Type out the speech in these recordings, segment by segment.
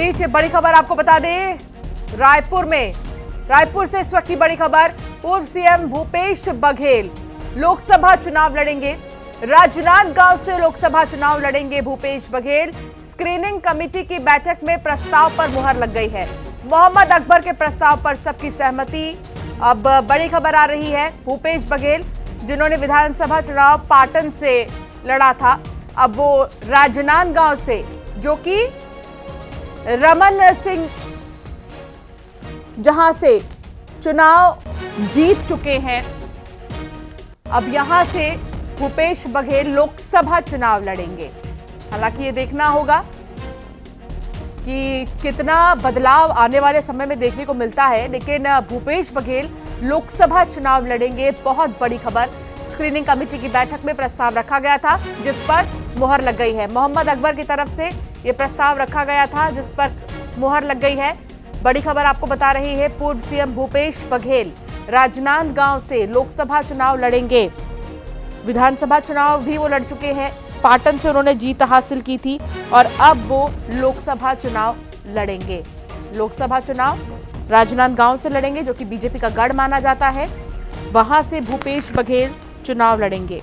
बीच बड़ी खबर आपको बता दें, रायपुर से इस वक्त की बड़ी खबर। पूर्व सीएम भूपेश बघेल लोकसभा चुनाव लड़ेंगे। राजनांदगांव से लोकसभा चुनाव लड़ेंगे भूपेश बघेल। स्क्रीनिंग कमेटी की बैठक में प्रस्ताव पर मुहर लग गई है। मोहम्मद अकबर के प्रस्ताव पर सबकी सहमति। अब बड़ी खबर आ रही है, भूपेश बघेल जिन्होंने विधानसभा चुनाव पाटन से लड़ा था, अब वो राजनांदगांव से, जो कि रमन सिंह जहां से चुनाव जीत चुके हैं, अब यहां से भूपेश बघेल लोकसभा चुनाव लड़ेंगे। हालांकि ये देखना होगा कि कितना बदलाव आने वाले समय में देखने को मिलता है, लेकिन भूपेश बघेल लोकसभा चुनाव लड़ेंगे। बहुत बड़ी खबर। स्क्रीनिंग कमेटी की बैठक में प्रस्ताव रखा गया था जिस पर मुहर लग गई है। मोहम्मद अकबर की तरफ से यह प्रस्ताव रखा गया था जिस पर मुहर लग गई है। बड़ी खबर आपको बता रही है, पूर्व सीएम भूपेश बघेल राजनांदगांव से लोकसभा चुनाव लड़ेंगे। विधानसभा चुनाव भी वो लड़ चुके हैं, पाटन से उन्होंने जीत हासिल की थी और अब वो लोकसभा चुनाव लड़ेंगे। लोकसभा चुनाव राजनांदगांव से लड़ेंगे, जो कि बीजेपी का गढ़ माना जाता है। वहां से भूपेश बघेल चुनाव लड़ेंगे।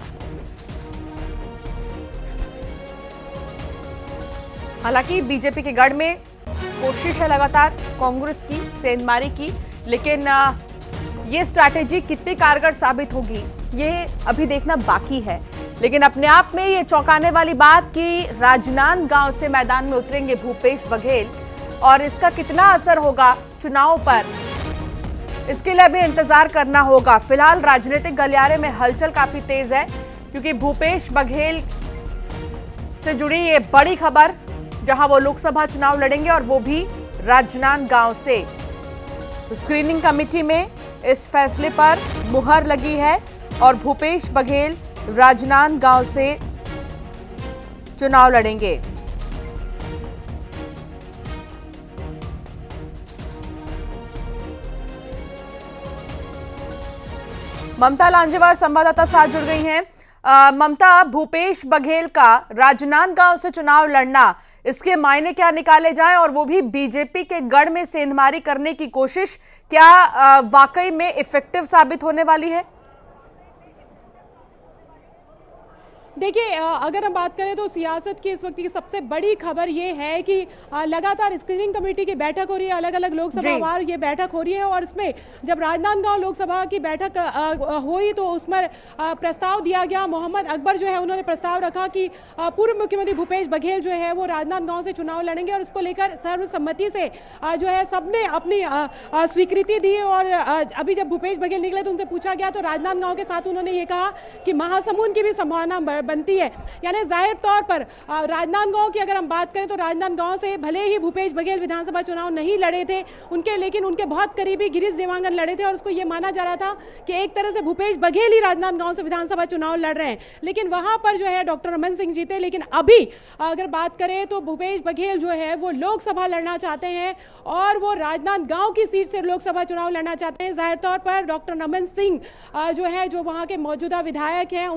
हालांकि बीजेपी के गढ़ में कोशिश है लगातार कांग्रेस की सेंधमारी की, लेकिन ये स्ट्रैटेजी कितनी कारगर साबित होगी ये अभी देखना बाकी है। लेकिन अपने आप में ये चौंकाने वाली बात कि राजनांदगांव से मैदान में उतरेंगे भूपेश बघेल और इसका कितना असर होगा चुनाव पर, इसके लिए भी इंतजार करना होगा। फिलहाल राजनीतिक गलियारे में हलचल काफी तेज है, क्योंकि भूपेश बघेल से जुड़ी ये बड़ी खबर, जहां वो लोकसभा चुनाव लड़ेंगे और वो भी राजनांदगांव से। तो स्क्रीनिंग कमेटी में इस फैसले पर मुहर लगी है और भूपेश बघेल राजनांदगांव से चुनाव लड़ेंगे। ममता लांजेवार संवाददाता साथ जुड़ गई हैं। ममता, भूपेश बघेल का राजनांदगांव से चुनाव लड़ना, इसके मायने क्या निकाले जाएं और वो भी बीजेपी के गढ़ में सेंधमारी करने की कोशिश, क्या वाकई में इफेक्टिव साबित होने वाली है? देखिए, अगर हम बात करें तो सियासत की इस वक्त की सबसे बड़ी खबर ये है कि लगातार स्क्रीनिंग कमेटी की बैठक हो रही है, अलग अलग लोकसभा वार ये बैठक हो रही है। और इसमें जब राजनांदगांव लोकसभा की बैठक हुई तो उसमें प्रस्ताव दिया गया। मोहम्मद अकबर जो है उन्होंने प्रस्ताव रखा कि पूर्व मुख्यमंत्री भूपेश बघेल जो है वो राजनांदगांव से चुनाव लड़ेंगे और उसको लेकर सर्वसम्मति से जो है सबने अपनी स्वीकृति दी। और अभी जब भूपेश बघेल निकले तो उनसे पूछा गया तो राजनांदगांव के साथ उन्होंने ये कहा कि महासमुंद की भी संभावना बनती है। यानी जाहिर तौर पर राजनांदगांव की अगर हम बात करें तो राजनांदगांव से भले ही भूपेश बघेल विधानसभा चुनाव नहीं लड़े थे लेकिन उनके बहुत करीबी गिरीश देवांगन लड़े थे और उसको यह माना जा रहा था कि एक तरह से भूपेश बघेल ही राजनांदगांव से विधानसभा चुनाव लड़ रहे हैं। लेकिन वहां पर जो है डॉक्टर रमन सिंह जीते। लेकिन अभी अगर बात करें तो भूपेश बघेल जो है वो लोकसभा लड़ना चाहते हैं और वो राजनांदगांव की सीट से लोकसभा चुनाव लड़ना चाहते हैं। जाहिर तौर पर डॉक्टर रमन सिंह जो है, जो वहां के मौजूदा विधायक हैं,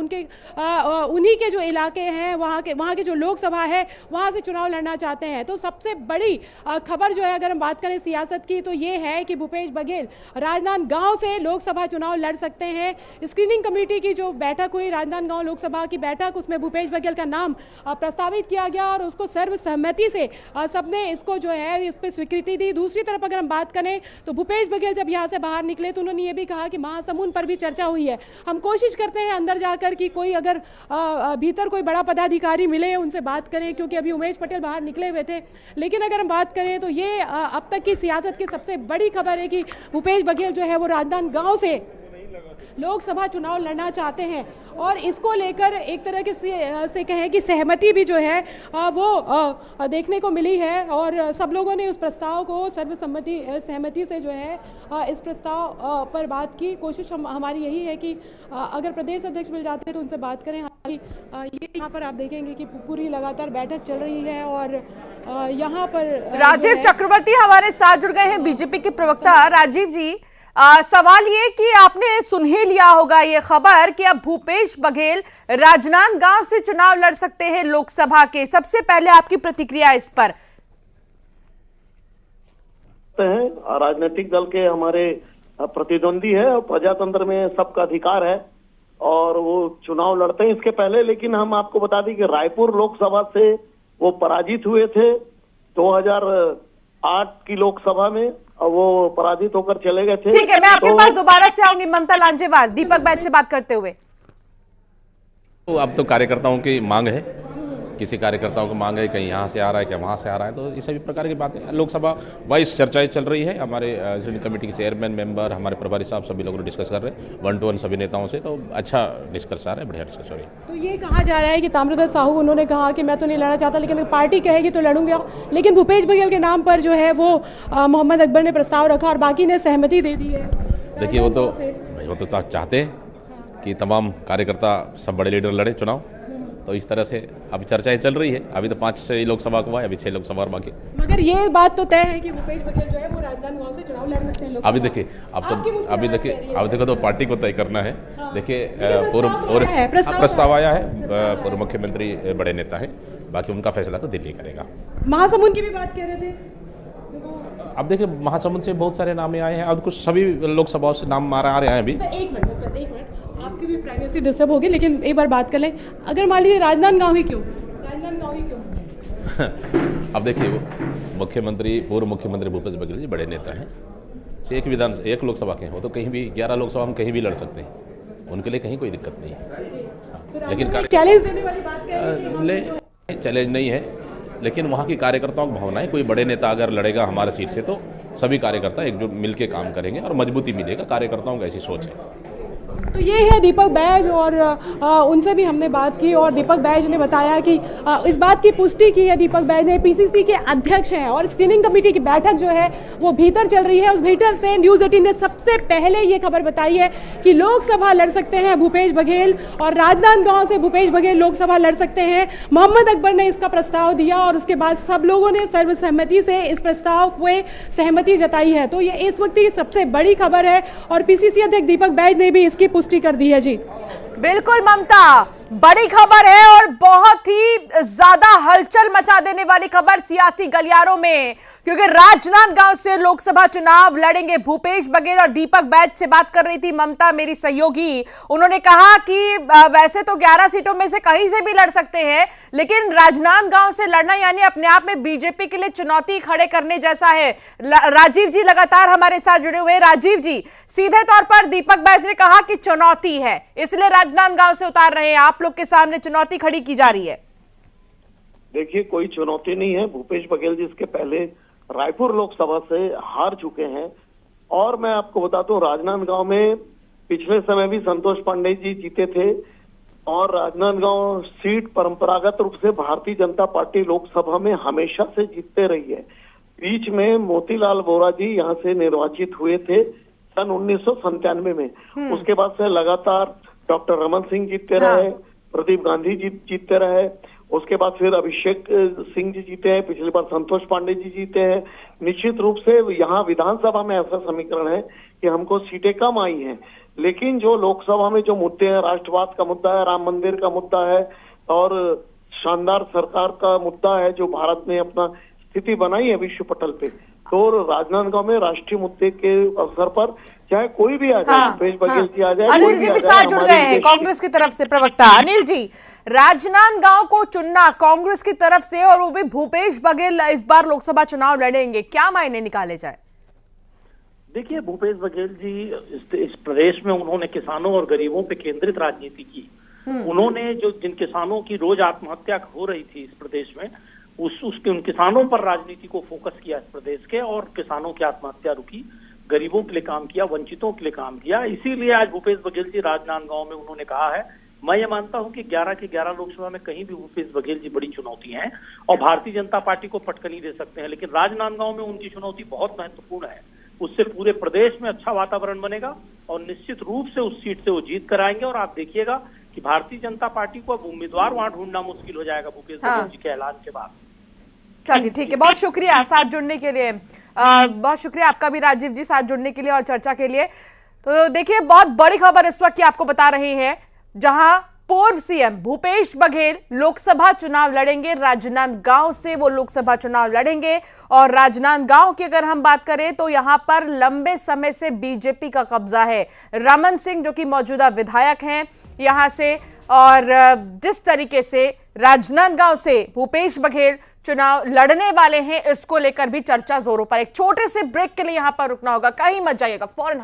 उन्हीं के जो इलाके हैं, वहां के जो लोकसभा है वहां से चुनाव लड़ना चाहते हैं। तो सबसे बड़ी खबर जो है अगर हम बात करें सियासत की तो ये है कि भूपेश बघेल राजनांदगांव से लोकसभा चुनाव लड़ सकते हैं। स्क्रीनिंग कमेटी की जो बैठक हुई, राजनांदगांव लोकसभा की बैठक, उसमें भूपेश बघेल का नाम प्रस्तावित किया गया और उसको सर्वसम्मति से सबने इसको जो है इस पर स्वीकृति दी। दूसरी तरफ अगर हम बात करें तो भूपेश बघेल जब यहाँ से बाहर निकले तो उन्होंने ये भी कहा कि महासमुंद पर भी चर्चा हुई है। हम कोशिश करते हैं अंदर जाकर कि कोई अगर भीतर कोई बड़ा पदाधिकारी मिले उनसे बात करें, क्योंकि अभी उमेश पटेल बाहर निकले हुए थे। लेकिन अगर हम बात करें तो ये अब तक की सियासत की सबसे बड़ी खबर है कि भूपेश बघेल जो है वो राजनांदगांव से लोकसभा चुनाव लड़ना चाहते हैं और इसको लेकर एक तरह के से कहें कि सहमति भी जो है वो देखने को मिली है और सब लोगों ने उस प्रस्ताव को सहमति से जो है इस प्रस्ताव पर बात की। कोशिश हमारी यही है कि अगर प्रदेश अध्यक्ष मिल जाते हैं तो उनसे बात करें। ये यहाँ पर आप देखेंगे कि पूरी लगातार बैठक चल रही है और यहाँ पर राजीव चक्रवर्ती हमारे साथ जुड़ गए हैं, बीजेपी के प्रवक्ता। राजीव जी, सवाल ये कि आपने सुन ही लिया होगा ये खबर कि अब भूपेश बघेल राजनांदगांव से चुनाव लड़ सकते हैं लोकसभा के। सबसे पहले आपकी प्रतिक्रिया इस पर। सकते हैं। राजनीतिक दल के हमारे प्रतिद्वंदी है और प्रजातंत्र में सबका अधिकार है और वो चुनाव लड़ते हैं इसके पहले। लेकिन हम आपको बता दें कि रायपुर लोकसभा से वो पराजित हुए थे 2008 की लोकसभा में, और वो पराजित होकर चले गए थे। ठीक है, मैं आपके पास दोबारा से आऊंगी ममता लांजेवार, दीपक बैज से बात करते हुए। तो अब तो कार्यकर्ताओं की मांग है, किसी कार्यकर्ताओं की मांग है, कहीं यहाँ से आ रहा है, क्या वहाँ से आ रहा है, तो ये सभी प्रकार की बातें लोकसभा वाइज चर्चाएं चल रही है। हमारे स्क्रीनिंग कमेटी के चेयरमैन, मेंबर, हमारे प्रभारी साहब सभी लोग डिस्कस कर रहे हैं 1 to 1 सभी नेताओं से, तो अच्छा डिस्कस आ रहा है, बढ़िया डिस्कस हो रही है। तो ये कहा जा रहा है कि ताम्रध्वज साहू उन्होंने कहा कि मैं तो नहीं लड़ना चाहता, लेकिन पार्टी कहेगी तो लड़ूंगा, लेकिन भूपेश बघेल के नाम पर जो है वो मोहम्मद अकबर ने प्रस्ताव रखा और बाकी ने सहमति दे दी है। देखिए वो तो चाहते हैं कि तमाम कार्यकर्ता सब बड़े लीडर लड़े चुनाव, तो इस तरह से अभी चर्चाएं चल रही है। अभी तो 5 लोकसभा को हुआ है, अभी 6 लोकसभा और बाकी। मगर ये बात तो तय है कि भूपेश बघेल जो है वो राजनांदगांव से चुनाव लड़ सकते हैं। अभी देखिए अब देखो तो पार्टी को तय करना है। देखिए प्रस्ताव आया है, पूर्व मुख्यमंत्री बड़े नेता है, बाकी उनका फैसला तो दिल्ली करेगा। महासमुंद की भी बात कह रहे थे। अब देखिए महासमुंद से बहुत सारे नाम आए हैं, अब कुछ सभी लोकसभाओं से नाम आ रहे हैं अभी। एक मिनट आपकी भी प्राइवेसी डिस्टर्ब होगी, लेकिन एक बार बात कर लें। अगर मान लीजिए राजनांदगांव ही क्यों? अब देखिए मुख्यमंत्री, पूर्व मुख्यमंत्री भूपेश बघेल जी बड़े नेता हैं, एक लोकसभा के हैं, वो तो कहीं भी 11 लोकसभा में कहीं भी लड़ सकते हैं, उनके लिए कहीं कोई दिक्कत नहीं है। लेकिन चैलेंज देने वाली बात कह चैलेंज नहीं है, लेकिन वहाँ की कार्यकर्ताओं की भावना है, कोई बड़े नेता अगर लड़ेगा हमारे सीट से तो सभी कार्यकर्ता एकजुट मिलकर काम करेंगे और मजबूती मिलेगा। कार्यकर्ताओं की ऐसी सोच है। तो ये है दीपक बैज, और उनसे भी हमने बात की और दीपक बैज ने बताया कि इस बात की पुष्टि की है दीपक बैज ने, पीसीसी के अध्यक्ष हैं और स्क्रीनिंग कमेटी की बैठक जो है वो भीतर चल रही है। उस भीतर से न्यूज़ 18 ने सबसे पहले ये खबर बताई है कि लोकसभा लड़ सकते हैं भूपेश बघेल, और राजनांदगांव से भूपेश बघेल लोकसभा लड़ सकते हैं। मोहम्मद अकबर ने इसका प्रस्ताव दिया और उसके बाद सब लोगों ने सर्वसहमति से इस प्रस्ताव को सहमति जताई है। तो ये इस वक्त की सबसे बड़ी खबर है और पीसीसी अध्यक्ष दीपक बैज ने भी इसकी पुष्टि कर दी है। जी बिल्कुल ममता, बड़ी खबर है और बहुत ही ज्यादा हलचल मचा देने वाली खबर सियासी गलियारों में, क्योंकि राजनांदगांव से लोकसभा चुनाव लड़ेंगे भूपेश बघेल। और दीपक बैज से बात कर रही थी ममता, मेरी सहयोगी, उन्होंने कहा कि वैसे तो 11 सीटों में से कहीं से भी लड़ सकते हैं, लेकिन राजनांदगांव से लड़ना यानी अपने आप में बीजेपी के लिए चुनौती खड़े करने जैसा है। राजीव जी लगातार हमारे साथ जुड़े हुए। राजीव जी, सीधे तौर पर दीपक बैज ने कहा कि चुनौती है, इसलिए राजनांदगांव से उतार रहे हैं, आप लोग के सामने चुनौती खड़ी की जा रही है। देखिए कोई चुनौती नहीं है। भूपेश बघेल जी इसके पहले रायपुर लोकसभा से हार चुके हैं, और मैं आपको बता दूं राजनांदगांव में पिछले समय भी संतोष पांडे जी जीते थे, और राजनांदगांव सीट परंपरागत रूप से भारतीय जनता पार्टी लोकसभा में हमेशा से जीतते रही है। बीच में मोतीलाल वोरा जी यहाँ से निर्वाचित हुए थे सन 1997 में। उसके बाद से लगातार डॉक्टर रमन सिंह जीतते रहे, प्रदीप गांधी जी जीतते रहे, उसके बाद फिर अभिषेक सिंह जी जीते हैं, पिछली बार संतोष पांडे जी जीते हैं। निश्चित रूप से यहाँ विधानसभा में ऐसा समीकरण है कि हमको सीटें कम आई हैं, लेकिन जो लोकसभा में जो मुद्दे हैं, राष्ट्रवाद का मुद्दा है, राम मंदिर का मुद्दा है, और शानदार सरकार का मुद्दा है जो भारत ने अपना स्थिति बनाई है विश्व पटल पे, तो राजनांदगांव में राष्ट्रीय मुद्दे के अवसर पर चाहे कोई भी आ जाए, भूपेश बघेल जी आ जाए, अनिल जी भी साथ जुड़ गए हैं कांग्रेस की तरफ से प्रवक्ता। अनिल जी, राजनांदगांव को चुनना कांग्रेस की तरफ से, और वो भी भूपेश बघेल इस बार लोकसभा चुनाव लड़ेंगे, क्या मायने निकाले जाए? देखिए भूपेश बघेल जी इस प्रदेश में उन्होंने किसानों और गरीबों पे केंद्रित राजनीति की। उन्होंने जो जिन किसानों की रोज आत्महत्या हो रही थी इस प्रदेश में, उन किसानों पर राजनीति को फोकस किया इस प्रदेश के, और किसानों की आत्महत्या रुकी, गरीबों के लिए काम किया, वंचितों के लिए काम किया। इसीलिए आज भूपेश बघेल जी राजनांदगांव में उन्होंने कहा है, मैं ये मानता हूं कि 11 के 11 लोकसभा में कहीं भी भूपेश बघेल जी बड़ी चुनौती हैं और भारतीय जनता पार्टी को पटकनी दे सकते हैं, लेकिन राजनांदगांव में उनकी चुनौती बहुत महत्वपूर्ण है। उससे पूरे प्रदेश में अच्छा वातावरण बनेगा और निश्चित रूप से उस सीट से वो जीत कर आएंगे, और आप देखिएगा कि भारतीय जनता पार्टी को अब उम्मीदवार वहां ढूंढना मुश्किल हो जाएगा भूपेश बघेल जी के ऐलान के बाद। चलिए ठीक है, बहुत शुक्रिया साथ जुड़ने के लिए, बहुत शुक्रिया आपका भी राजीव जी साथ जुड़ने के लिए और चर्चा के लिए। तो देखिए बहुत बड़ी खबर इस वक्त की आपको बता रहे हैं, जहां पूर्व सीएम भूपेश बघेल लोकसभा चुनाव लड़ेंगे। राजनांदगांव से वो लोकसभा चुनाव लड़ेंगे और राजनांदगांव की अगर हम बात करें तो यहां पर लंबे समय से बीजेपी का कब्जा है। रमन सिंह जो कि मौजूदा विधायक हैं यहां से, और जिस तरीके से राजनांदगांव से भूपेश बघेल चुनाव लड़ने वाले हैं, इसको लेकर भी चर्चा जोरों पर। एक छोटे से ब्रेक के लिए यहां पर रुकना होगा, कहीं मत जाइएगा, फौरन